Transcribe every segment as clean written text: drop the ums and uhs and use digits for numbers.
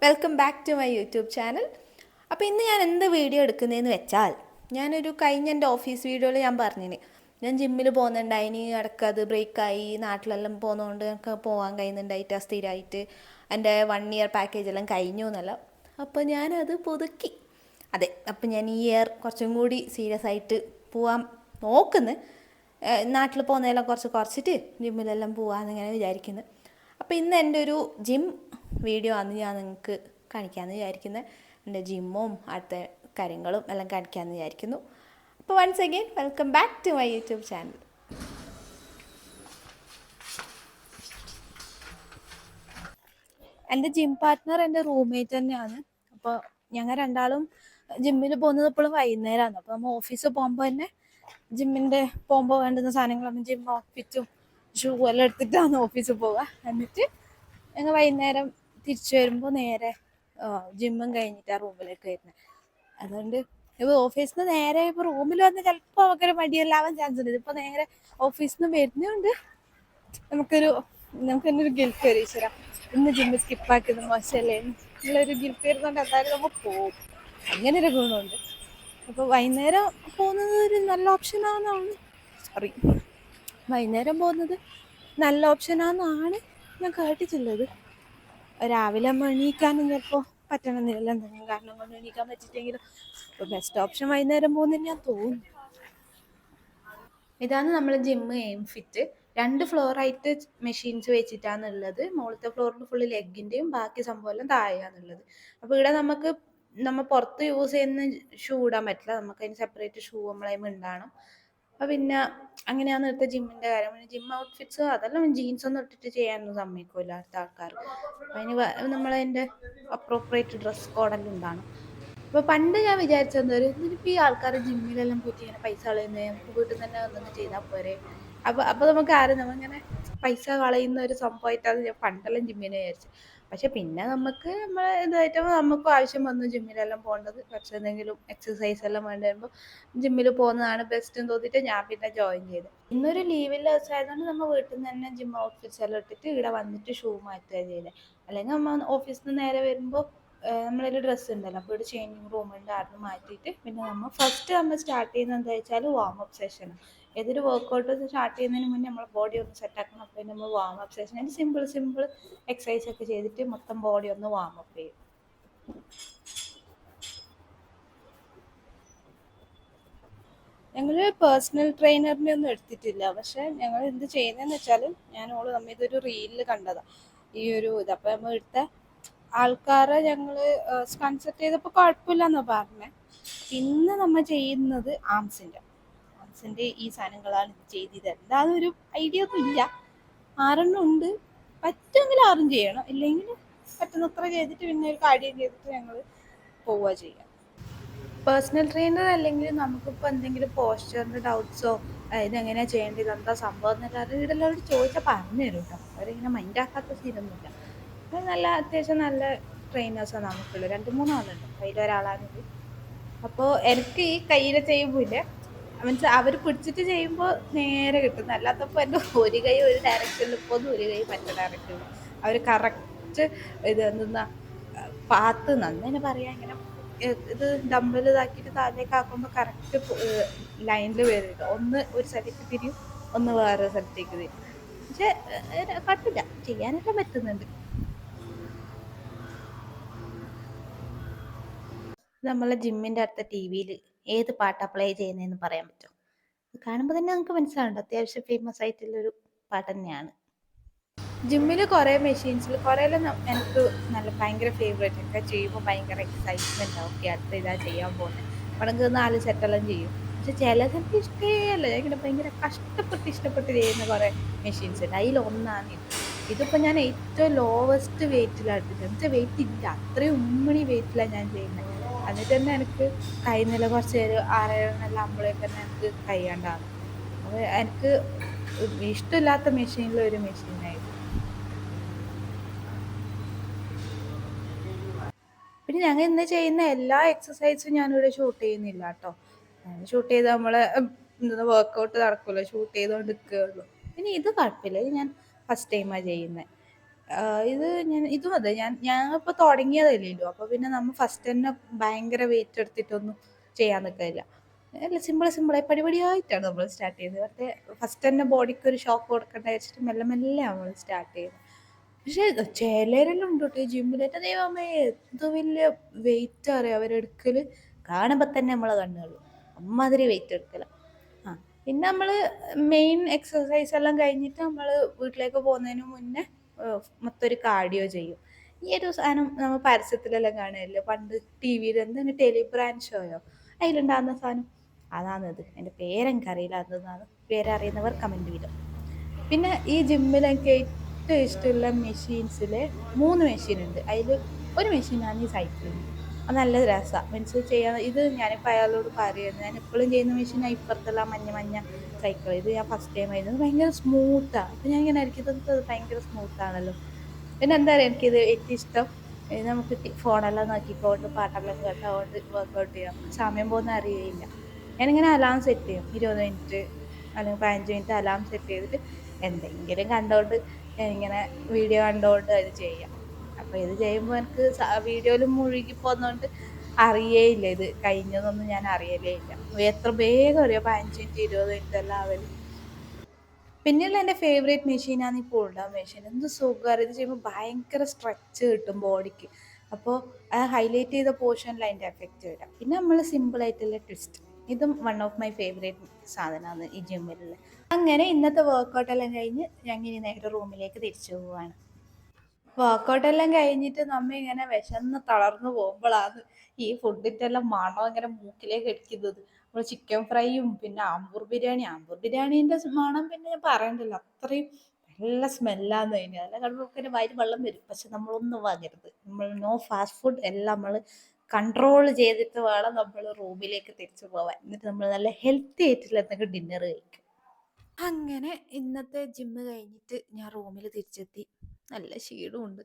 Welcome back to my YouTube channel. അപ്പോൾ ഇന്ന് ഞാൻ എന്ത് വീഡിയോ എടുക്കുന്നതെന്ന് വെച്ചാൽ, ഞാനൊരു കഴിഞ്ഞ എൻ്റെ ഓഫീസ് വീഡിയോയിൽ ഞാൻ പറഞ്ഞിന് ഞാൻ ജിമ്മിൽ പോകുന്നുണ്ടായിന്, ഇടയ്ക്ക് അത് ബ്രേക്കായി, നാട്ടിലെല്ലാം പോകുന്നതുകൊണ്ട് എനിക്ക് പോകാൻ കഴിയുന്നുണ്ടായിട്ട് സ്ഥിരമായിട്ട് എൻ്റെ 1 ഇയർ പാക്കേജ് എല്ലാം കഴിഞ്ഞു എന്നല്ല. അപ്പോൾ ഞാനത് പുതുക്കി. അതെ, അപ്പോൾ ഞാൻ ഈ ഇയർ കുറച്ചും കൂടി സീരിയസ് ആയിട്ട് പോകാൻ നോക്കുന്നു. നാട്ടിൽ പോകുന്നതെല്ലാം കുറച്ചിട്ട് ജിമ്മിലെല്ലാം പോകാമെന്നിങ്ങനെ വിചാരിക്കുന്നു. അപ്പോൾ ഇന്ന് എൻ്റെ ഒരു ജിം വീഡിയോ ആണ് ഞാൻ നിങ്ങൾക്ക് കാണിക്കാമെന്ന് വിചാരിക്കുന്നത്. എൻ്റെ ജിമ്മും അടുത്ത കാര്യങ്ങളും എല്ലാം കാണിക്കാമെന്ന് വിചാരിക്കുന്നു. അപ്പോൾ once again welcome back to my YouTube channel. എൻ്റെ ജിം പാർട്ട്ണർ എൻ്റെ റൂംമേറ്റ് തന്നെയാണ്. അപ്പോൾ ഞങ്ങൾ രണ്ടാളും ജിമ്മിൽ പോകുന്നത് ഇപ്പോഴും വൈകുന്നേരമാണ്. അപ്പോൾ നമ്മൾ ഓഫീസിൽ പോകുമ്പോൾ തന്നെ ജിമ്മിൻ്റെ പോകുമ്പോൾ വേണ്ടുന്ന സാധനങ്ങളൊന്നും ജിം ഔട്ട്ഫിറ്റും ഷൂ എല്ലാം എടുത്തിട്ടാണ് ഓഫീസിൽ പോവുക. എന്നിട്ട് ഞങ്ങൾ വൈകുന്നേരം തിരിച്ചു വരുമ്പോൾ നേരെ ജിമ്മും കഴിഞ്ഞിട്ടാണ് റൂമിലേക്ക് വരുന്നത്. അതുകൊണ്ട് ഇപ്പോൾ ഓഫീസിൽ നിന്ന് നേരെ ഇപ്പോൾ റൂമിൽ വന്ന് ചിലപ്പോൾ നമുക്കൊരു മടിയെല്ലാവാൻ ചാൻസ് ഉണ്ട്. ഇതിപ്പോൾ നേരെ ഓഫീസിൽ നിന്ന് വരുന്നതുകൊണ്ട് നമുക്കെന്നെ ഒരു ഗിൽറ്റ് വരും. ഈശ്വര, ഇന്ന് ജിമ്മ് സ്കിപ്പാക്കുന്നത് മോശമല്ലേ എന്നുള്ളൊരു ഗിൽറ്റ് വരുന്നുണ്ട്. എന്തായാലും നമ്മൾ പോകും. അങ്ങനെ ഒരു ഗുണമുണ്ട്. അപ്പോൾ വൈകുന്നേരം പോകുന്നത് ഒരു നല്ല ഓപ്ഷനാണെന്നാണ് വൈകുന്നേരം പോകുന്നത് നല്ല ഓപ്ഷനാണെന്നാണ് ഞാൻ കേട്ടിട്ടുള്ളത്. രാവിലെ എണീക്കാനും ചിലപ്പോൾ പറ്റണമെന്നില്ല, എന്തെങ്കിലും കാരണം കൊണ്ട് എണീക്കാൻ പറ്റിയിട്ടെങ്കിലും ഇപ്പോൾ ബെസ്റ്റ് ഓപ്ഷൻ വൈകുന്നേരം പോകുന്നതിന് ഞാൻ തോന്നുന്നു. ഇതാണ് നമ്മൾ ജിമ്മ് എയിം ഫിറ്റ്. 2 ഫ്ലോറായിട്ട് മെഷീൻസ് വെച്ചിട്ടാണ് ഉള്ളത്. മുകളിലത്തെ ഫ്ലോറിൽ ഫുള്ള് ലെഗിൻ്റെയും ബാക്കി സംഭവമെല്ലാം താഴെയാണുള്ളത്. അപ്പോൾ ഇവിടെ നമ്മൾ പുറത്ത് യൂസ് ചെയ്യുന്ന ഷൂ ഇടാൻ പറ്റില്ല. നമുക്ക് അതിന് സെപ്പറേറ്റ് ഷൂ നമ്മളതിന് ഉണ്ടാകണം. അപ്പോൾ പിന്നെ അങ്ങനെയാണ് ഇവിടുത്തെ ജിമ്മിൻ്റെ കാര്യം. പിന്നെ ജിം ഔട്ട്ഫിറ്റ്സ് അതെല്ലാം ജീൻസൊന്നും ഇട്ടിട്ട് ചെയ്യാനൊന്നും സമ്മതിക്കില്ല അടുത്ത ആൾക്കാർ. അതിന് നമ്മളതിൻ്റെ അപ്രോപ്രിയേറ്റ് ഡ്രസ് കോഡെല്ലാം ഉണ്ടാകണം. അപ്പോൾ പണ്ട് ഞാൻ വിചാരിച്ചത് ഇതിനിപ്പോൾ ഈ ആൾക്കാർ ജിമ്മിലെല്ലാം പോയിട്ട് ഇങ്ങനെ പൈസ കളയുന്നത് നമുക്ക് വീട്ടിൽ നിന്ന് തന്നെ വന്നൊന്ന് ചെയ്താൽ പോരെ. അപ്പോൾ നമുക്ക് നമ്മളിങ്ങനെ പൈസ കളയുന്ന ഒരു സംഭവമായിട്ടാണ് ഞാൻ പണ്ടെല്ലാം ജിമ്മിനെ വിചാരിച്ചു. പക്ഷെ പിന്നെ നമ്മൾ ഇതായിട്ട് നമുക്കും ആവശ്യം വന്നു ജിമ്മിലെല്ലാം പോകേണ്ടത്. പക്ഷെ എന്തെങ്കിലും എക്സസൈസ് എല്ലാം വേണ്ടി വരുമ്പോൾ ജിമ്മിൽ പോകുന്നതാണ് ബെസ്റ്റ് എന്ന് തോന്നിയിട്ട് ഞാൻ പിന്നെ ജോയിൻ ചെയ്തു. ഇന്നൊരു ലീവില്ല ദിവസമായതുകൊണ്ട് നമ്മൾ വീട്ടിൽ നിന്ന് തന്നെ ജിം ഔട്ട്ഫിറ്റ്സ് എല്ലാം ഇട്ടിട്ട് ഇവിടെ വന്നിട്ട് ഷൂ മാറ്റുക ചെയ്തത്. അല്ലെങ്കിൽ നമ്മൾ ഓഫീസിൽ നിന്ന് നേരെ വരുമ്പോൾ നമ്മളൊരു ഡ്രസ്സ് ഉണ്ടല്ലോ, അപ്പോൾ ഒരു ചേഞ്ചിങ് റൂമുണ്ട്, അവിടെ മാറ്റിയിട്ട് പിന്നെ നമ്മൾ സ്റ്റാർട്ട് ചെയ്യുന്നത് എന്താ വെച്ചാൽ വാമപ്പ് സെഷൻ. ഏതൊരു വർക്കൗട്ട് സ്റ്റാർട്ട് ചെയ്യുന്നതിന് മുന്നേ നമ്മൾ ബോഡി ഒന്ന് സെറ്റ് ആക്കണം. അപ്പോൾ നമ്മൾ വാമപ്പ് സെഷൻ അതിന് സിമ്പിൾ എക്സസൈസ് ഒക്കെ ചെയ്തിട്ട് മൊത്തം ബോഡി ഒന്ന് വാമപ്പ് ചെയ്യും. ഞങ്ങൾ പേഴ്സണൽ ട്രെയിനറിനെ ഒന്നും എടുത്തിട്ടില്ല. പക്ഷെ ഞങ്ങൾ എന്ത് ചെയ്യുന്നതെന്ന് വെച്ചാൽ ഓള് നമ്മൾ ഇതൊരു റീലിൽ കണ്ടതാണ് ഈ ഒരു ഇത്. അപ്പോൾ നമ്മൾ എടുത്ത ആൾക്കാരെ ഞങ്ങൾ കൺസൾട്ട് ചെയ്തപ്പോൾ കുഴപ്പമില്ലെന്നാണ് പറഞ്ഞത്. പിന്നെ നമ്മൾ ചെയ്യുന്നത് ആംസിൻ്റെ ഈ സാധനങ്ങളാണ് ഇത് ചെയ്തത്. എന്താണെന്ന് ഒരു ഐഡിയ ഒന്നും ഇല്ല. 6 ഉണ്ട്. പറ്റുമെങ്കിൽ 6 ചെയ്യണം, ഇല്ലെങ്കിൽ പറ്റുന്നത്ര ചെയ്തിട്ട് പിന്നെ ഒരു കാര്യം ചെയ്തിട്ട് ഞങ്ങൾ പോവുക ചെയ്യാം. പേഴ്സണൽ ട്രെയിനർ അല്ലെങ്കിൽ നമുക്കിപ്പോൾ എന്തെങ്കിലും പോസ്ചറിൻ്റെ ഡൗട്ട്സോ ഇതെങ്ങനെയാണ് ചെയ്യേണ്ടത്, എന്താ സംഭവം എന്നെല്ലാവരും ഇവിടെല്ലാവരും ചോദിച്ചാൽ പറഞ്ഞു തരും കേട്ടോ. അവരിങ്ങനെ മൈൻഡാക്കാത്ത സീനൊന്നുമില്ല. നല്ല അത്യാവശ്യം നല്ല ട്രെയിനേഴ്സാണ് നമുക്കുള്ളത്. 2-3 ആളുണ്ട്, അതിലൊരാളാണിത്. അപ്പോൾ എനിക്ക് ഈ കയ്യിൽ ചെയ്യുമ്പോൾ മീൻസ് അവർ പിടിച്ചിട്ട് ചെയ്യുമ്പോൾ നേരെ കിട്ടുന്നു. അല്ലാത്തപ്പോൾ എൻ്റെ ഒരു കൈ ഒരു ഡയറക്ഷനിൽ പോകുന്നു, ഒരു കൈ മറ്റേ ഡയറക്ഷനിൽ. അവർ കറക്റ്റ് ഇത് എന്തെന്നാ പാത്ത് നന്നെ പറയാം, ഇങ്ങനെ ഇത് ഡമ്പൽ ഇതാക്കിയിട്ട് താഴേക്ക് ആക്കുമ്പോൾ കറക്റ്റ് ലൈനിൽ വരും. ഒന്ന് ഒരു സ്ഥലത്തേക്ക് തിരിയും, ഒന്ന് വേറെ സ്ഥലത്തേക്ക് തിരിയും. പക്ഷെ കുഴപ്പമില്ല, ചെയ്യാനൊക്കെ പറ്റുന്നുണ്ട്. നമ്മളെ ജിമ്മിൻ്റെ അടുത്ത ടി വിയിൽ ഏത് പാട്ടാണ് പ്ലേ ചെയ്യുന്നതെന്ന് പറയാൻ പറ്റുമോ? കാണുമ്പോൾ തന്നെ നമുക്ക് മനസ്സിലാവുന്നുണ്ട് അത്യാവശ്യം ഫേമസ് ആയിട്ടുള്ളൊരു പാട്ട് തന്നെയാണ്. ജിമ്മിൽ കുറേ മെഷീൻസിൽ കുറേയെല്ലാം എനിക്ക് ഭയങ്കര ഫേവറേറ്റ്. ഒക്കെ ചെയ്യുമ്പോൾ ഭയങ്കര എക്സൈറ്റ്മെൻറ്റ്. ഓക്കെ, അടുത്ത ഇതാ ചെയ്യാൻ പോകുന്നത്. വേണമെങ്കിൽ 4 സെറ്റെല്ലാം ചെയ്യും. പക്ഷെ ചിലതെനിക്ക് ഇഷ്ടമല്ല. ഇങ്ങനെ ഭയങ്കര ഇഷ്ടപ്പെട്ട് ചെയ്യുന്ന കുറേ മെഷീൻസ് ഉണ്ട്. അതിലൊന്നാണ് ഇത്. ഇതിപ്പോൾ ഞാൻ ഏറ്റവും ലോവസ്റ്റ് വെയിറ്റിലാണ് എടുത്തത്. എനിക്ക് വെയിറ്റ് ഇല്ല, അത്രയും ഉമ്മണി വെയിറ്റിലാണ് ഞാൻ ചെയ്യുന്നത്. എന്നിട്ട് തന്നെ എനിക്ക് കഴിയുന്നില്ല. കുറച്ച് പേര് 6-7 ആകുമ്പോഴേക്ക് തന്നെ എനിക്ക് കഴിയാണ്ടാണ്. അപ്പോൾ എനിക്ക് ഇഷ്ടമില്ലാത്ത മെഷീനിലൊരു മെഷീനായിരുന്നു. പിന്നെ ഞങ്ങൾ ഇന്ന് ചെയ്യുന്ന എല്ലാ എക്സസൈസും ഞാനിവിടെ ഷൂട്ട് ചെയ്യുന്നില്ല കേട്ടോ. ഷൂട്ട് ചെയ്ത് നമ്മളെ വർക്കൗട്ട് നടക്കുമല്ലോ, ഷൂട്ട് ചെയ്തുകൊണ്ട് നിൽക്കുകയുള്ളൂ. പിന്നെ ഇത് കുഴപ്പമില്ല, ഇത് ഞാൻ ഫസ്റ്റ് ടൈമാണ് ചെയ്യുന്നത്. ഇത് ഇതും അതെ, ഞാൻ തുടങ്ങിയതല്ലല്ലോ, അപ്പൊ പിന്നെ നമ്മൾ ഫസ്റ്റ് തന്നെ ഭയങ്കര വെയിറ്റ് എടുത്തിട്ടൊന്നും ചെയ്യാൻ നിൽക്കില്ല. അല്ല, സിമ്പിളായി പടിപടിയായിട്ടാണ് നമ്മൾ സ്റ്റാർട്ട് ചെയ്യുന്നത്. വെറുതെ ഫസ്റ്റ് തന്നെ ബോഡിക്ക് ഒരു ഷോക്ക് കൊടുക്കണ്ട വെച്ചിട്ട് മെല്ലെ മെല്ലെ നമ്മൾ സ്റ്റാർട്ട് ചെയ്യുന്നത്. പക്ഷെ ചിലരെല്ലാം ഉണ്ട് കേട്ടോ ജിമ്മിലേറ്റ ദൈവമേ, എന്ത് വലിയ വെയിറ്റ് അറിയാം അവരെടുക്കല്. കാണുമ്പോൾ തന്നെ നമ്മളെ കണ്ണുള്ളൂ അമ്മാതിരി വെയിറ്റ് എടുക്കല. ആ, പിന്നെ നമ്മൾ മെയിൻ എക്സസൈസ് എല്ലാം കഴിഞ്ഞിട്ട് നമ്മൾ വീട്ടിലേക്ക് പോകുന്നതിന് മുന്നേ മൊത്തം ഒരു കാർഡിയോ ചെയ്യും. ഈ ഒരു സാധനം നമ്മൾ പരസ്യത്തിലെല്ലാം കാണുമല്ലോ പണ്ട് ടി വിയിൽ, എന്താണ് ടെലിബ്രാൻഡ് ഷോയോ അതിലുണ്ടാകുന്ന സാധനം, അതാണത്. എൻ്റെ പേരെനിക്കറിയില്ല, അതെന്നാണ്. പേരറിയുന്നവർ കമൻറ്റ് ചെയ്തു. പിന്നെ ഈ ജിമ്മിൽ എനിക്ക് ഏറ്റവും ഇഷ്ടമുള്ള മെഷീൻസിൽ 3 മെഷീൻ ഉണ്ട്. അതിൽ ഒരു മെഷീനാണ് ഈ സൈക്ലിങ്. അത് നല്ല രസമാണ് മീൻസ് ചെയ്യാൻ. ഇത് ഞാനിപ്പോൾ അയാളോട് പറയുന്നത്, ഞാൻ എപ്പോഴും ചെയ്യുന്ന മെഷീൻ ഇപ്പുറത്തുള്ള മഞ്ഞ മഞ്ഞ സൈക്കിൾ. ഇത് ഞാൻ ഫസ്റ്റ് ടൈം ആയിരുന്നു, ഭയങ്കര സ്മൂത്താണ്. അപ്പോൾ ഞാൻ ഇങ്ങനെ ആയിരിക്കും ഭയങ്കര സ്മൂത്താണല്ലോ. പിന്നെ എന്താ പറയുക, എനിക്കിത് ഏറ്റവും ഇഷ്ടം. നമുക്ക് ഫോണെല്ലാം നോക്കിക്കൊണ്ട് പാട്ടെല്ലാം കേട്ടോണ്ട് വർക്കൗട്ട് ചെയ്യാം, സമയം പോകുന്ന അറിയുകയില്ല. ഞാനിങ്ങനെ അലാം സെറ്റ് ചെയ്യും, 20 മിനിറ്റ് അല്ലെങ്കിൽ 15 മിനിറ്റ് അലാം സെറ്റ് ചെയ്തിട്ട് എന്തെങ്കിലും കണ്ടോണ്ട് ഇങ്ങനെ വീഡിയോ കണ്ടോണ്ട് അത് ചെയ്യാം. അപ്പോൾ ഇത് ചെയ്യുമ്പോൾ എനിക്ക് വീഡിയോയിൽ മുഴുകി പോകുന്നതുകൊണ്ട് അറിയേയില്ല, ഇത് കഴിഞ്ഞതൊന്നും ഞാൻ അറിയലേ ഇല്ല. എത്ര വേഗം അറിയാം 15 മിനിറ്റ് 20 മിനിറ്റ് എല്ലാം ആവല്. പിന്നെയുള്ള എൻ്റെ ഫേവറേറ്റ് മെഷീനാണ് ഈ പുൾ ഡൗൺ മെഷീൻ. എന്ത് സുഖമാണ് ഇത് ചെയ്യുമ്പോൾ, ഭയങ്കര സ്ട്രെച്ച് കിട്ടും ബോഡിക്ക്. അപ്പോൾ അത് ഹൈലൈറ്റ് ചെയ്ത പോർഷനിൽ അതിൻ്റെ എഫക്റ്റ് വരാം. പിന്നെ നമ്മൾ സിമ്പിളായിട്ടുള്ള ട്വിസ്റ്റ്, ഇതും വൺ ഓഫ് മൈ ഫേവറേറ്റ് സാധനമാണ് ഈ ജിമ്മിലുള്ള. അങ്ങനെ ഇന്നത്തെ വർക്കൗട്ടെല്ലാം കഴിഞ്ഞ് ഞങ്ങൾ ഇനി നേരെ റൂമിലേക്ക് തിരിച്ചു പോവുകയാണ്. വർക്കൗട്ടെല്ലാം കഴിഞ്ഞിട്ട് നമ്മ ഇങ്ങനെ വിശന്ന് തളർന്നു പോകുമ്പോഴാണ് ഈ ഫുഡിൻ്റെ എല്ലാം മണം ഇങ്ങനെ മൂക്കിലേക്ക് അടിക്കുന്നത്. നമ്മൾ ചിക്കൻ ഫ്രൈയും പിന്നെ ആമ്പൂർ ബിരിയാണീൻ്റെ മണം പിന്നെ ഞാൻ പറയണ്ടല്ലോ, അത്രയും നല്ല സ്മെല്ലാന്ന് കഴിഞ്ഞാൽ അതെല്ലാം കാണുമ്പോൾ വയറ് വെള്ളം വരും. പക്ഷെ നമ്മളൊന്നും വാങ്ങരുത്, നമ്മൾ നോ ഫാസ്റ്റ് ഫുഡ് എല്ലാം നമ്മൾ കൺട്രോൾ ചെയ്തിട്ട് വേണം നമ്മൾ റൂമിലേക്ക് തിരിച്ചു പോവാൻ. എന്നിട്ട് നമ്മൾ നല്ല ഹെൽത്തി ആയിട്ടുള്ള എന്തെങ്കിലും ഡിന്നർ കഴിക്കും. അങ്ങനെ ഇന്നത്തെ ജിമ്മ് കഴിഞ്ഞിട്ട് ഞാൻ റൂമിൽ തിരിച്ചെത്തി. നല്ല ക്ഷീണമുണ്ട്.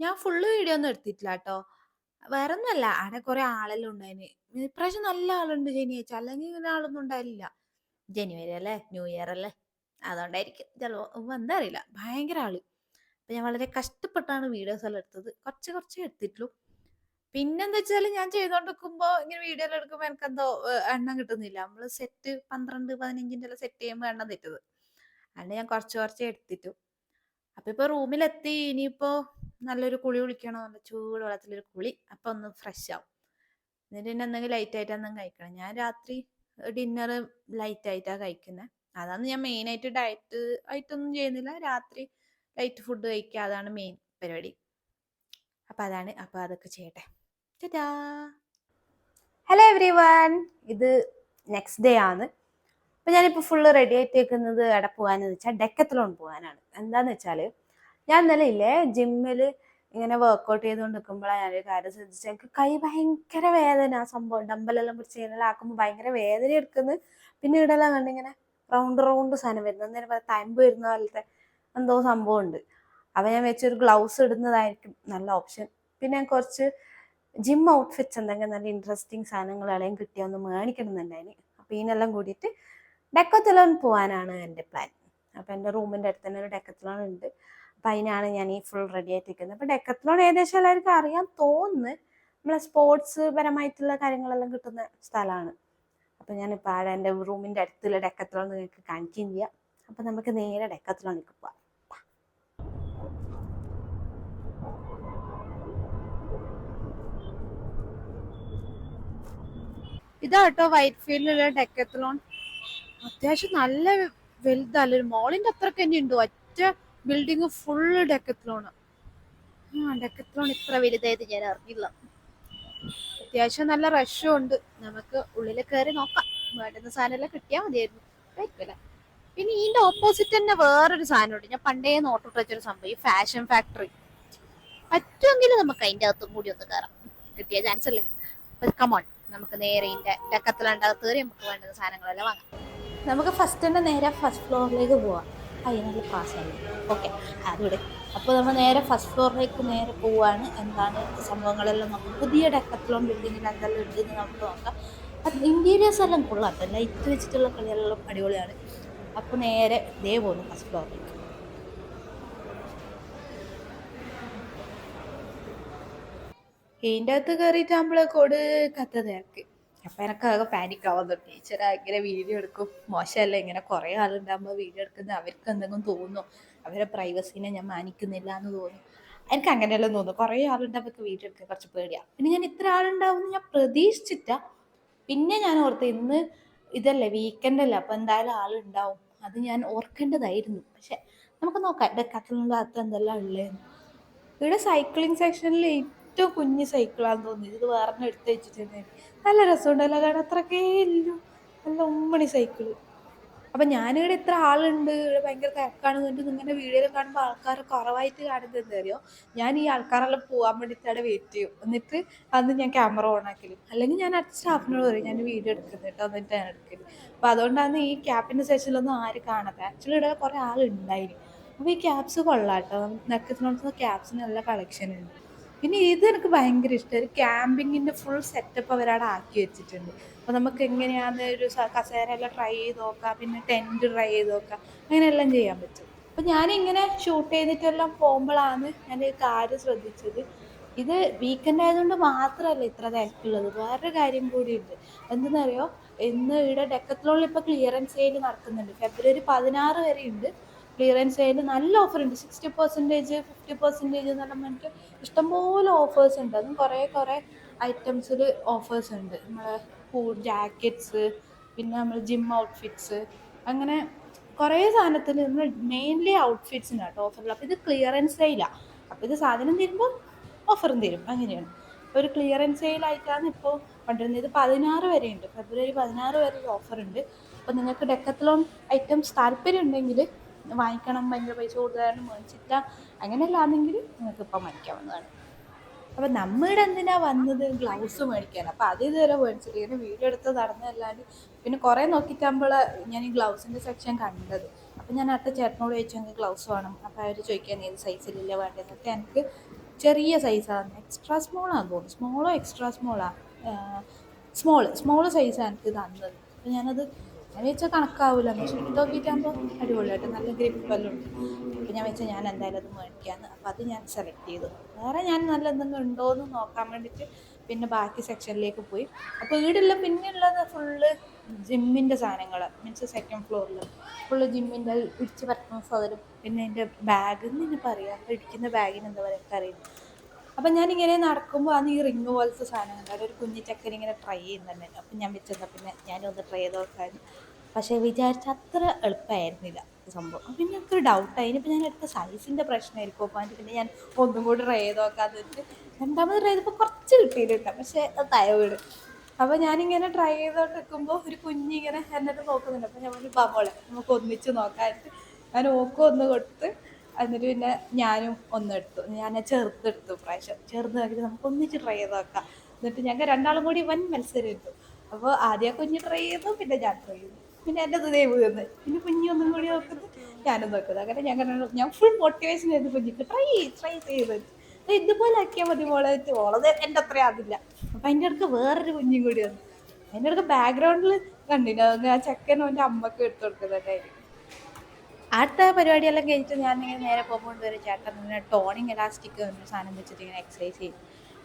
ഞാൻ ഫുള്ള് വീഡിയോ ഒന്നും എടുത്തിട്ടില്ല കേട്ടോ. വേറെ ഒന്നുമല്ല, അവിടെ കുറെ ആളെല്ലാം ഉണ്ടായിന്. ഇപ്രാവശ്യം നല്ല ആളുണ്ട് ശനിയാഴ്ച, അല്ലെങ്കിൽ ഇങ്ങനെ ആളൊന്നും ഉണ്ടായില്ല. ജനുവരി അല്ലേ, ന്യൂ ഇയർ അല്ലേ, അതുകൊണ്ടായിരിക്കും ചിലപ്പോൾ, എന്താ അറിയില്ല, ഭയങ്കര ആള്. അപ്പം ഞാൻ വളരെ കഷ്ടപ്പെട്ടാണ് വീഡിയോസ് എല്ലാം എടുത്തത്. കുറച്ച് എടുത്തിട്ടുള്ളൂ. പിന്നെന്താ വെച്ചാൽ ഞാൻ ചെയ്തോണ്ടിരിക്കുമ്പോൾ ഇങ്ങനെ വീഡിയോ എല്ലാം എടുക്കുമ്പോൾ എനിക്കെന്തോ എണ്ണം കിട്ടുന്നില്ല. നമ്മൾ സെറ്റ് 12 15ൻ്റെ എല്ലാം സെറ്റ് ചെയ്യുമ്പോൾ എണ്ണം തെറ്റത്. അതുകൊണ്ട് ഞാൻ കുറച്ച് എടുത്തിട്ടു. അപ്പൊ ഇപ്പൊ റൂമിലെത്തി. ഇനിയിപ്പോ നല്ലൊരു കുളി കുളിക്കണം, നല്ല ചൂട് വെള്ളത്തിലൊരു കുളി. അപ്പൊ ഒന്ന് ഫ്രഷ് ആവും. എന്നിട്ട് പിന്നെ എന്തെങ്കിലും ലൈറ്റ് ആയിട്ട് എന്തെങ്കിലും കഴിക്കണം. ഞാൻ രാത്രി ഡിന്നർ ലൈറ്റ് ആയിട്ടാണ് കഴിക്കുന്നത്. അതാണ് ഞാൻ മെയിൻ ആയിട്ട് ഡയറ്റ് ആയിട്ടൊന്നും ചെയ്യുന്നില്ല. രാത്രി ലൈറ്റ് ഫുഡ് കഴിക്കുക, അതാണ് മെയിൻ പരിപാടി. അപ്പൊ അതാണ്. അപ്പൊ അതൊക്കെ ചെയ്യട്ടെ. ടാ. ഹലോ എവ്രി വൺ, ഇത് നെക്സ്റ്റ് ഡേ ആണ്. അപ്പം ഞാനിപ്പോൾ ഫുള്ള് റെഡി ആയിട്ട് വെക്കുന്നത് എവിടെ പോകാനെന്ന് വെച്ചാൽ ഡെക്കത്തലോൺ പോകാനാണ്. എന്താണെന്ന് വെച്ചാൽ ഞാൻ ഇന്നലെ ഇല്ലേ ജിമ്മിൽ ഇങ്ങനെ വർക്കൗട്ട് ചെയ്തുകൊണ്ട് നിൽക്കുമ്പോഴാണ് ഞാനൊരു കാര്യം ശ്രദ്ധിച്ചത്. എനിക്ക് കൈ ഭയങ്കര വേദന. ആ സംഭവം ഡമ്പലെല്ലാം പിടിച്ച് ഇങ്ങനെ ആക്കുമ്പോൾ ഭയങ്കര വേദന എടുക്കുന്നത്. പിന്നെ ഇവിടെല്ലാം കണ്ടിങ്ങനെ റൗണ്ട് സാധനം വരുന്നത്, അന്നേരം തയമ്പ് വരുന്ന പോലത്തെ എന്തോ സംഭവം ഉണ്ട്. അപ്പം ഞാൻ വെച്ചൊരു ഗ്ലൗസ് ഇടുന്നതായിരിക്കും നല്ല ഓപ്ഷൻ. പിന്നെ ഞാൻ കുറച്ച് ജിം ഔട്ട്ഫിറ്റ്സ് എന്തെങ്കിലും നല്ല ഇൻട്രസ്റ്റിംഗ് സാധനങ്ങൾ ഇളയും കിട്ടിയൊന്ന് മേടിക്കണമെന്നുണ്ടായിന്. അപ്പം ഇതിനെല്ലാം കൂടിയിട്ട് ഡെക്കത്തലോൺ പോകാനാണ് എൻ്റെ പ്ലാൻ. അപ്പം എൻ്റെ റൂമിൻ്റെ അടുത്ത് തന്നെ ഒരു ഡെക്കത്തലോൺ ഉണ്ട്. അപ്പം അതിനാണ് ഞാൻ ഈ ഫുൾ റെഡി ആയിട്ട് നിൽക്കുന്നത്. അപ്പം ഡെക്കത്തലോൺ ഏകദേശം എല്ലാവർക്കും അറിയാൻ തോന്നുന്നു. നമ്മളെ സ്പോർട്സ് പരമായിട്ടുള്ള കാര്യങ്ങളെല്ലാം കിട്ടുന്ന സ്ഥലമാണ്. അപ്പം ഞാനിപ്പോൾ ആടെ എൻ്റെ റൂമിൻ്റെ അടുത്തുള്ള ഡെക്കത്തലോൺ നിങ്ങൾക്ക് കാണിക്കുകയും ചെയ്യാം. അപ്പം നമുക്ക് നേരെ ഡെക്കത്തലോണിലേക്ക് പോവാം. ഇതാട്ടോ വൈറ്റ് ഫീൽഡിലുള്ള ഡെക്കത്തലോൺ. അത്യാവശ്യം നല്ല വലുതല്ല, ഒരു മോളിന്റെ അത്രക്ക് തന്നെ ഉണ്ട്. ഒറ്റ ബിൽഡിങ് ഫുള്ള് ഡെക്കത്തലോണ്. ഡെക്കത്തലോൺ ഇത്ര വലുതായത് ഞാൻ അറിഞ്ഞില്ല. അത്യാവശ്യം നല്ല റഷും ഉണ്ട്. നമുക്ക് ഉള്ളിൽ കയറി നോക്കാം. വേണ്ടുന്ന സാധനം എല്ലാം കിട്ടിയാൽ മതിയായിരുന്നു. കഴിക്കില്ല. പിന്നെ ഇതിന്റെ ഓപ്പോസിറ്റ് തന്നെ വേറൊരു സാധനം ഉണ്ട്. ഞാൻ പണ്ടേ നോട്ടിട്ട് വെച്ചൊരു സംഭവം, ഈ ഫാഷൻ ഫാക്ടറി. പറ്റുമെങ്കിൽ നമുക്ക് അതിന്റെ അകത്തും കൂടി ഒന്ന് കയറാം. കിട്ടിയ ചാൻസ് അല്ലേ. കമോൺ, നമുക്ക് നേരെ ഇതിന്റെ ഡെക്കത്തലോണിന്റെ കയറി നമുക്ക് വേണ്ടുന്ന സാധനങ്ങളെല്ലാം വാങ്ങാം. നമുക്ക് ഫസ്റ്റ് തന്നെ നേരെ ഫസ്റ്റ് ഫ്ലോറിലേക്ക് പോവാം. അതിനുള്ള പാസ്സായി. ഓക്കെ, അതുകൂടെ. അപ്പോൾ നമ്മൾ നേരെ ഫസ്റ്റ് ഫ്ലോറിലേക്ക് നേരെ പോവാണ്. എന്താണ് സംഭവങ്ങളെല്ലാം നോക്കാം. പുതിയ ഡെക്കത്തലോൺ ബിൽഡിങ്ങിൽ എന്തെല്ലാം ഉണ്ടെന്ന് നമുക്ക് നോക്കാം. അത് ഇൻറ്റീരിയേഴ്സ് എല്ലാം കൊള്ളാം. ലൈറ്റ് വെച്ചിട്ടുള്ള കളികളെല്ലാം അടിപൊളിയാണ്. അപ്പോൾ നേരെ ഇതേ പോകുന്നു ഫസ്റ്റ് ഫ്ലോറിലേക്ക്. ഇതിൻ്റെ അകത്ത് കയറിയിട്ട് നമ്മളെ കോട് കഥ തിരക്ക്. അപ്പം എനക്കാകെ പാനിക് ആവുന്നു. ടീച്ചർ ഇങ്ങനെ വീഡിയോ എടുക്കും, മോശമല്ല ഇങ്ങനെ കുറേ ആളുണ്ടാകുമ്പോൾ വീഡിയോ എടുക്കുന്നത് അവർക്ക് എന്തെങ്കിലും തോന്നുന്നു, അവരെ പ്രൈവസീനെ ഞാൻ മാനിക്കുന്നില്ല എന്ന് തോന്നും. എനിക്ക് അങ്ങനെയെല്ലാം തോന്നുന്നു. കുറേ ആളുണ്ടാകുമ്പോൾ വീഡിയോ എടുക്കാൻ കുറച്ച് പേടിയാണ്. പിന്നെ ഞാൻ ഇത്ര ആളുണ്ടാവും ഞാൻ പ്രതീക്ഷിച്ചിട്ടാ. പിന്നെ ഞാൻ ഓർത്ത് ഇന്ന് ഇതല്ലേ വീക്കെൻഡ് അല്ലേ, അപ്പം എന്തായാലും ആളുണ്ടാവും, അത് ഞാൻ ഓർക്കേണ്ടതായിരുന്നു. പക്ഷെ നമുക്ക് നോക്കാം ഡെക്കാത്തലിൻ്റെ അകത്ത് എന്തെല്ലാം ഉള്ളതെന്ന്. ഇവിടെ സൈക്ലിംഗ് സെക്ഷനിൽ ഏറ്റവും കുഞ്ഞ് സൈക്കിളാന്ന് തോന്നി. ഇത് വേറെ എടുത്ത് വെച്ചിട്ടുണ്ടായിരുന്നു. നല്ല രസമുണ്ടല്ലോ കാണാൻ, അത്രക്കേ ഇല്ലു, നല്ല ഉമ്മണി സൈക്കിള്. അപ്പം ഞാനിവിടെ ഇത്ര ആളുണ്ട്, ഇവിടെ ഭയങ്കര തിരക്കാണെന്ന് പറഞ്ഞിട്ട് ഇങ്ങനെ വീഡിയോയിൽ കാണുമ്പോൾ ആൾക്കാർ കുറവായിട്ട് കാണുന്നത് എന്താ അറിയോ, ഞാൻ ഈ ആൾക്കാരെല്ലാം പോകാൻ വേണ്ടിയിട്ട് അവിടെ വെയിറ്റ് ചെയ്യും. എന്നിട്ട് അന്ന് ഞാൻ ക്യാമറ ഓൺ ആക്കല്. അല്ലെങ്കിൽ ഞാൻ അടുത്ത സ്റ്റാഫിനോട് പറയും ഞാൻ വീഡിയോ എടുക്കുന്നത് കേട്ടോ, എന്നിട്ട് ഞാൻ എടുക്കല്. അപ്പം അതുകൊണ്ടാണ് ഈ ക്യാപ്പിൻ്റെ സെഷനിലൊന്നും ആരും കാണാത്തത്. ആക്ച്വലി ഇവിടെ കുറേ ആളുണ്ടായിരുന്നു. അപ്പോൾ ഈ ക്യാപ്സ് കൊള്ളാം കേട്ടോ, നക്കത്തിനോടത്ത് ക്യാപ്സിന് നല്ല കളക്ഷൻ ഉണ്ട്. പിന്നെ ഇത് എനിക്ക് ഭയങ്കര ഇഷ്ടം, ഒരു ക്യാമ്പിങ്ങിൻ്റെ ഫുൾ സെറ്റപ്പ് അവരവിടെ ആക്കി വെച്ചിട്ടുണ്ട്. അപ്പോൾ നമുക്ക് എങ്ങനെയാണ് ഒരു കസേരയെല്ലാം ട്രൈ ചെയ്ത് നോക്കാം, പിന്നെ ടെൻറ്റ് ട്രൈ ചെയ്ത് നോക്കാം, അങ്ങനെയെല്ലാം ചെയ്യാൻ പറ്റും. അപ്പം ഞാനിങ്ങനെ ഷൂട്ട് ചെയ്തിട്ടെല്ലാം പോകുമ്പോഴാണ് ഞാൻ ഈ കാര്യം ശ്രദ്ധിച്ചത്. ഇത് വീക്കെൻഡ് ആയതുകൊണ്ട് മാത്രമല്ല ഇത്ര തിരക്കുള്ളത്, വേറൊരു കാര്യം കൂടിയുണ്ട്. എന്തെന്നറിയോ, ഇന്ന് ഇവിടെ ഡെക്കത്ലോണിൽ ഇപ്പോൾ ക്ലിയറൻസ് സെയിൽ നടക്കുന്നുണ്ട്. ഫെബ്രുവരി 16 വരെ ഉണ്ട് ക്ലിയറൻസ് സെയിൽ. നല്ല ഓഫറുണ്ട്, 60%, 50% എന്നെല്ലാം പറഞ്ഞിട്ട് ഇഷ്ടംപോലെ ഓഫേഴ്സ് ഉണ്ട്. അതും കുറേ ഐറ്റംസിൽ ഓഫേഴ്സ് ഉണ്ട്. നമ്മളെ ജാക്കറ്റ്സ്, പിന്നെ നമ്മൾ ജിം ഔട്ട്ഫിറ്റ്സ്, അങ്ങനെ കുറേ സാധനത്തിൽ നമ്മൾ മെയിൻലി ഔട്ട്ഫിറ്റ്സിനാണ് കേട്ടോ ഓഫറുള്ളത്. അപ്പോൾ ഇത് ക്ലിയറൻസ് സെയിലാണ്. അപ്പോൾ ഇത് സാധനം തരുമ്പോൾ ഓഫറും തരും, അങ്ങനെയാണ്. ഒരു ക്ലിയറൻസ് സെയിലായിട്ടാണ് ഇപ്പോൾ കൊണ്ടുവരുന്നത്. ഇത് 16 വരെ ഉണ്ട്, ഫെബ്രുവരി 16 വരെ ഒരു ഓഫറുണ്ട്. അപ്പോൾ നിങ്ങൾക്ക് ഡെക്കത്ലോൺ ഐറ്റംസ് താല്പര്യം ഉണ്ടെങ്കിൽ വാങ്ങിക്കണം, ഭയങ്കര പൈസ കൂടുതലാണ് മേടിച്ചില്ല അങ്ങനെയല്ലാന്നെങ്കിൽ നിങ്ങൾക്ക് ഇപ്പം വാങ്ങിക്കാവുന്നതാണ്. അപ്പം നമ്മളുടെ എന്തിനാ വന്നത്, ഗ്ലൗസ് മേടിക്കാൻ. അപ്പം അത് ഇതുവരെ മേടിച്ചില്ല, ഇങ്ങനെ വീഡിയോ എടുത്ത് നടന്നതല്ലാണ്ട്. പിന്നെ കുറേ നോക്കിയിട്ടാകുമ്പോൾ ഞാൻ ഈ ഗ്ലൗസിൻ്റെ സെക്ഷൻ കണ്ടത്. അപ്പം ഞാൻ അടുത്ത ചേട്ടനോട് ചോദിച്ചു എനിക്ക് ഗ്ലൗസ് വേണം. അപ്പോൾ അവർ ചോദിക്കാൻ ഏത് സൈസിലില്ല വേണ്ടതെന്നൊക്കെ. എനിക്ക് ചെറിയ സൈസാണ്, എക്സ്ട്രാ സ്മോളാണെന്ന് തോന്നുന്നു, സ്മോളോ എക്സ്ട്രാ സ്മോളാണ്, സ്മോള് സൈസാണ് എനിക്ക് തന്നത്. അപ്പം ഞാൻ വെച്ചാൽ കണക്കാവില്ല, പക്ഷെ ഇട്ട് നോക്കിയിട്ടാകുമ്പോൾ അടിപൊളിയായിട്ട് നല്ല ഗ്രിപ്പെല്ലാം ഉണ്ട്. അപ്പോൾ ഞാൻ വെച്ചാൽ ഞാൻ എന്തായാലും അത് മേടിക്കാമെന്ന്. അപ്പോൾ അത് ഞാൻ സെലക്ട് ചെയ്തു. വേറെ ഞാൻ നല്ല എന്തെങ്കിലും ഉണ്ടോ എന്ന് നോക്കാൻ വേണ്ടിയിട്ട് പിന്നെ ബാക്കി സെക്ഷനിലേക്ക് പോയി. അപ്പോൾ വീടെല്ലാം പിന്നെയുള്ളത് ഫുള്ള് ജിമ്മിൻ്റെ സാധനങ്ങൾ, മീൻസ് സെക്കൻഡ് ഫ്ലോറിൽ ഫുള്ള് ജിമ്മിൻ്റെ ഇടിച്ച് പരത്തുന്ന സാധനം. പിന്നെ എൻ്റെ ബാഗ് എന്ന് തന്നെ പറയാം, ഇടിക്കുന്ന ബാഗിന് എന്താ പറയുക അറിയില്ല. അപ്പം ഞാനിങ്ങനെ നടക്കുമ്പോൾ അന്ന് ഈ റിങ് പോലത്തെ സാധനങ്ങൾ ഒരു കുഞ്ഞു ചക്കൻ ഇങ്ങനെ ട്രൈ ചെയ്യുന്നുണ്ടായിരുന്നു. അപ്പം ഞാൻ വെച്ചെന്നാൽ പിന്നെ ഞാനൊന്ന് ട്രൈ ചെയ്ത് നോക്കാൻ. പക്ഷേ വിചാരിച്ച അത്ര എളുപ്പമായിരുന്നില്ല സംഭവം. പിന്നെ എനിക്കൊരു ഡൗട്ടായി, ഇനിയിപ്പോൾ ഞാൻ എടുത്ത സൈസിൻ്റെ പ്രശ്നമായിരിക്കും. അപ്പോൾ അതിന് പിന്നെ ഞാൻ ഒന്നും കൂടി ട്രൈ ചെയ്ത് നോക്കാമെന്ന് വെച്ചിട്ട് രണ്ടാമത് ട്രൈ ചെയ്തപ്പോൾ കുറച്ച് കിട്ടിയിട്ടുണ്ട്, പക്ഷേ അത് തയ വീട്. അപ്പോൾ ഞാനിങ്ങനെ ട്രൈ ചെയ്തോണ്ട് നിൽക്കുമ്പോൾ ഒരു കുഞ്ഞിങ്ങനെ എന്നിട്ട് നോക്കുന്നുണ്ട്. അപ്പോൾ ഞാൻ പറഞ്ഞു പാമോളെ നമുക്ക് ഒന്നിച്ച് നോക്കാനായിട്ട് ഞാൻ ഓക്കും ഒന്ന് കൊടുത്ത്, എന്നിട്ട് പിന്നെ ഞാനും ഒന്നെടുത്തു. ഞാൻ ചെറുതെടുത്തു പ്രാവശ്യം, ചെറുത് നോക്കിയിട്ട് നമുക്ക് ഒന്നിച്ച് ട്രൈ ചെയ്ത് നോക്കാം. എന്നിട്ട് ഞങ്ങൾ രണ്ടാളും കൂടി വൻ മത്സരം എടുത്തു. അപ്പോൾ ആദ്യം കുഞ്ഞ് ട്രൈ ചെയ്തു, പിന്നെ ഞാൻ ട്രൈ ചെയ്തു, പിന്നെ എൻ്റെ ഇതേ വീഴുന്നത്, പിന്നെ കുഞ്ഞി ഒന്നും കൂടി നോക്കുന്നു, ഞാനും നോക്കുന്നത്. അങ്ങനെ ഞാൻ ഫുൾ മോട്ടിവേഷൻ ആയിരുന്നു കുഞ്ഞിക്ക് ട്രൈ ചെയ്ത് ഇതുപോലെ ആക്കിയാൽ മതി മോളെ, ഓളത് എൻ്റെ അത്രയും ആകില്ല. അപ്പം അതിൻ്റെ ഇടയ്ക്ക് വേറൊരു കുഞ്ഞും കൂടി വന്നു. അതിൻ്റെ ഇടയ്ക്ക് ബാക്ക്ഗ്രൗണ്ടിൽ കണ്ടില്ല ആ ചെക്കനും എൻ്റെ അമ്മക്ക് എടുത്തു കൊടുക്കുന്നതായിരിക്കും. അടുത്ത പരിപാടിയെല്ലാം കഴിഞ്ഞിട്ട് ഞാനിങ്ങനെ നേരെ പോകുമ്പോൾ വരെ ചേട്ടൻ ഇങ്ങനെ ടോണിങ് എലാസ്റ്റിക് എന്നൊരു സാധനം വെച്ചിട്ട് ഇങ്ങനെ എക്സസൈസ് ചെയ്യും.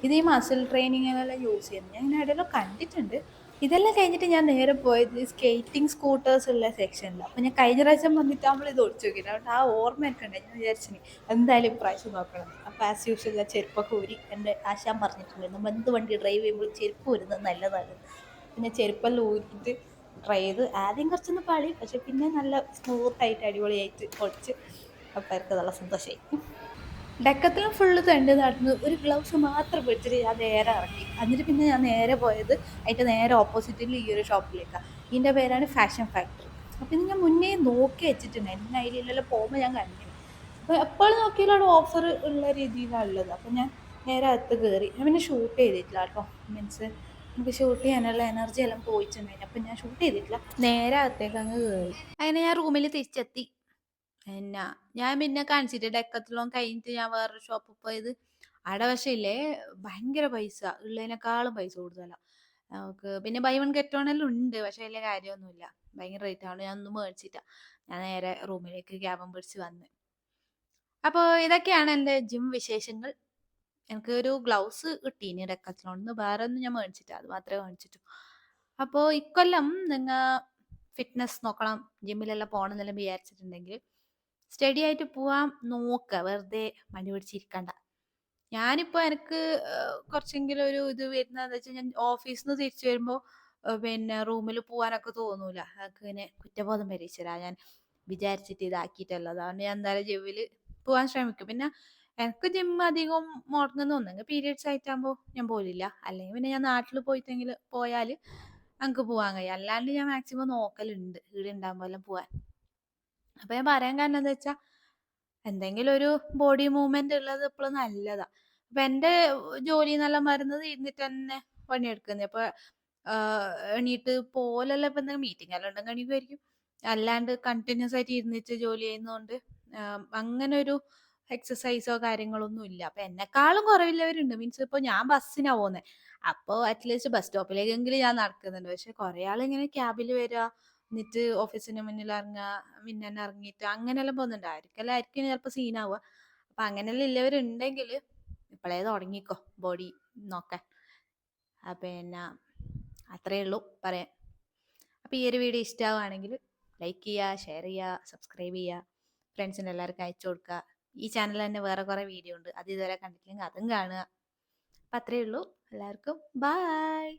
ഇത് ഈ മസിൽ ട്രെയിനിങ്ങിനെല്ലാം യൂസ് ചെയ്യുന്നത് ഞാൻ ഇങ്ങനെ ഇടയിലോ കണ്ടിട്ടുണ്ട്. ഇതെല്ലാം കഴിഞ്ഞിട്ട് ഞാൻ നേരെ പോയത് സ്കേറ്റിംഗ് സ്കൂട്ടേഴ്സ് ഉള്ള സെക്ഷനിലാണ്. അപ്പോൾ ഞാൻ കഴിഞ്ഞ പ്രാവശ്യം വന്നിട്ടാകുമ്പോൾ ഇത് ഓടിച്ചു നോക്കിയിട്ട്, അതുകൊണ്ട് ആ ഓർമ്മ എനിക്ക് ഉണ്ട്. ഞാൻ വിചാരിച്ചിനി എന്തായാലും ഇപ്രാവശ്യം നോക്കണം. അപ്പോൾ ആസ് യൂഷ്വൽ ആ ചെരുപ്പൊക്കെ ഊരി എൻ്റെ ആശാൻ പറഞ്ഞിട്ടുണ്ട് നമ്മൾ എന്ത് വണ്ടി ഡ്രൈവ് ചെയ്യുമ്പോൾ ചെരുപ്പ് ഊരുന്നത് നല്ലതാണ്. പിന്നെ ചെരുപ്പെല്ലാം ഊരിയിട്ട് ട്രൈ ചെയ്ത് ആദ്യം കുറച്ചൊന്ന് പാളി, പക്ഷെ പിന്നെ നല്ല സ്മൂത്തായിട്ട് അടിപൊളിയായിട്ട് ഓടിച്ച്. അപ്പോൾ അവർക്ക് നല്ല സന്തോഷമായി. ഡെക്കത്തിലും ഫുള്ള് തെണ്ട് നടന്ന് ഒരു ഗ്ലൗസ് മാത്രം പിടിച്ചിട്ട് ഞാൻ നേരെ ഇറക്കി. എന്നിട്ട് പിന്നെ ഞാൻ നേരെ പോയത് അതിൻ്റെ നേരെ ഓപ്പോസിറ്റിൽ ഈ ഒരു ഷോപ്പിലേക്കാണ്. ഇതിൻ്റെ പേരാണ് ഫാഷൻ ഫാക്ടറി. അപ്പോൾ ഇത് ഞാൻ മുന്നേ നോക്കി വെച്ചിട്ടുണ്ട്, എന്നെ അതിലെല്ലാം പോകുമ്പോൾ ഞാൻ കണ്ടിരുന്നു. അപ്പോൾ എപ്പോഴും നോക്കിയാലും അവിടെ ഓഫർ ഉള്ള രീതിയിലാണ് ഉള്ളത്. അപ്പോൾ ഞാൻ നേരെ അകത്ത് കയറി. ഞാൻ പിന്നെ ഷൂട്ട് ചെയ്തിട്ടില്ല കേട്ടോ, മീൻസ് എനിക്ക് ഷൂട്ട് ചെയ്യാനുള്ള എനർജി എല്ലാം പോയിട്ടുണ്ടായിരുന്നു. അപ്പം ഞാൻ ഷൂട്ട് ചെയ്തിട്ടില്ല, നേരെ അകത്തേക്ക് അങ്ങ് കയറി. അങ്ങനെ ഞാൻ റൂമിൽ തിരിച്ചെത്തി. എന്നാ ഞാൻ പിന്നെ കാണിച്ചിട്ട് ഡെക്കത്തിലോൺ കഴിഞ്ഞിട്ട് ഞാൻ വേറൊരു ഷോപ്പിൽ പോയത്. അവിടെ പക്ഷേ ഇല്ലേ ഭയങ്കര പൈസ, ഉള്ളതിനേക്കാളും പൈസ കൂടുതലാണ് നമുക്ക്. പിന്നെ ബൈ വൺ ഗെറ്റ് വൺ എല്ലാം ഉണ്ട്, പക്ഷെ വലിയ കാര്യമൊന്നുമില്ല, ഭയങ്കര റേറ്റ് ആണ്. ഞാൻ ഒന്നും മേടിച്ചിട്ട, ഞാൻ നേരെ റൂമിലേക്ക് ക്യാബും പിടിച്ച് വന്ന്. അപ്പോൾ ഇതൊക്കെയാണ് എൻ്റെ ജിം വിശേഷങ്ങൾ. എനിക്ക് ഒരു ഗ്ലൗസ് കിട്ടീനി ഡെക്കാത്ലോണിന്ന്, വേറെ ഒന്നും ഞാൻ മേടിച്ചിട്ട്, അത് മാത്രമേ മേടിച്ചിട്ടു. അപ്പോൾ ഇക്കൊല്ലം നിങ്ങൾ ഫിറ്റ്നസ് നോക്കണം, ജിമ്മിലെല്ലാം പോകണം എന്നെല്ലാം വിചാരിച്ചിട്ടുണ്ടെങ്കിൽ സ്റ്റഡി ആയിട്ട് പോവാൻ നോക്കുക, വെറുതെ മടി പിടിച്ചിരിക്കണ്ട. ഞാനിപ്പോൾ എനിക്ക് കുറച്ചെങ്കിലും ഒരു ഇത് വരുന്നതെന്ന് വെച്ചാൽ, ഞാൻ ഓഫീസിൽ നിന്ന് തിരിച്ചു വരുമ്പോൾ പിന്നെ റൂമിൽ പോകാനൊക്കെ തോന്നൂല, എനിക്ക് ഇങ്ങനെ കുറ്റബോധം വരിച്ചരാ, ഞാൻ വിചാരിച്ചിട്ട് ഇതാക്കിയിട്ടല്ല. അതുകൊണ്ട് ഞാൻ എന്തായാലും ജിമ്മിൽ പോകാൻ ശ്രമിക്കും. പിന്നെ എനിക്ക് ജിം അധികം മുടങ്ങുന്ന ഒന്നെങ്കിൽ പീരിയഡ്സ് ആയിട്ടാകുമ്പോൾ ഞാൻ പോലില്ല, അല്ലെങ്കിൽ പിന്നെ ഞാൻ നാട്ടിൽ പോയിട്ടെങ്കിൽ പോയാൽ എനിക്ക് പോകാൻ കഴിയും. അല്ലാണ്ട് ഞാൻ മാക്സിമം നോക്കലുണ്ട് ഇവിടെ ഉണ്ടാകുമ്പോൾ എല്ലാം പോകാൻ. അപ്പൊ ഞാൻ പറയാൻ കാരണം എന്താ വെച്ചാ, എന്തെങ്കിലും ഒരു ബോഡി മൂവ്മെന്റ് ഉള്ളത് എപ്പോഴും നല്ലതാ. അപ്പൊ എന്റെ ജോലി എന്നെല്ലാം വരുന്നത് ഇരുന്നിട്ട് തന്നെ പണിയെടുക്കുന്നത്. അപ്പൊ എണീറ്റ് പോലെല്ലാം ഇപ്പൊ എന്തെങ്കിലും മീറ്റിംഗ് എല്ലാം ഉണ്ടെങ്കിൽ എണീക്കുമായിരിക്കും. അല്ലാണ്ട് കണ്ടിന്യൂസ് ആയിട്ട് ഇരുന്നിട്ട് ജോലി ചെയ്യുന്നതുകൊണ്ട് അങ്ങനെ ഒരു എക്സസൈസോ കാര്യങ്ങളൊന്നും ഇല്ല. അപ്പൊ എന്നെക്കാളും കുറവില്ലവരുണ്ട്. മീൻസ് ഇപ്പൊ ഞാൻ ബസ്സിനാ പോകുന്നത്, അപ്പോൾ അറ്റ്ലീസ്റ്റ് ബസ് സ്റ്റോപ്പിലേക്കെങ്കിലും ഞാൻ നടക്കുന്നുണ്ട്. പക്ഷെ കുറെ ആൾ ഇങ്ങനെ ക്യാബിൽ വരിക, എന്നിട്ട് ഓഫീസിന് മുന്നിൽ ഇറങ്ങുക, പിന്നെ തന്നെ ഇറങ്ങിയിട്ട് അങ്ങനെയെല്ലാം പോകുന്നുണ്ട്. ആയിരിക്കും ചിലപ്പോൾ സീനാവുക. അപ്പൊ അങ്ങനെയെല്ലാം ഇല്ലവരുണ്ടെങ്കിൽ ഇപ്പോഴേ തുടങ്ങിക്കോ ബോഡി നോക്കാൻ. പിന്നെ അത്രയേ ഉള്ളൂ പറയാൻ. അപ്പോൾ ഈ ഒരു വീഡിയോ ഇഷ്ടമാവുകയാണെങ്കിൽ ലൈക്ക് ചെയ്യുക, ഷെയർ ചെയ്യുക, സബ്സ്ക്രൈബ് ചെയ്യുക, ഫ്രണ്ട്സിന് എല്ലാവർക്കും അയച്ചു കൊടുക്കുക. ഈ ചാനൽ തന്നെ വേറെ കുറേ വീഡിയോ ഉണ്ട്, അത് ഇതുവരെ കണ്ടിട്ടില്ലെങ്കിൽ അതും കാണുക. അപ്പം അത്രയേ ഉള്ളൂ. എല്ലാവർക്കും ബായ്.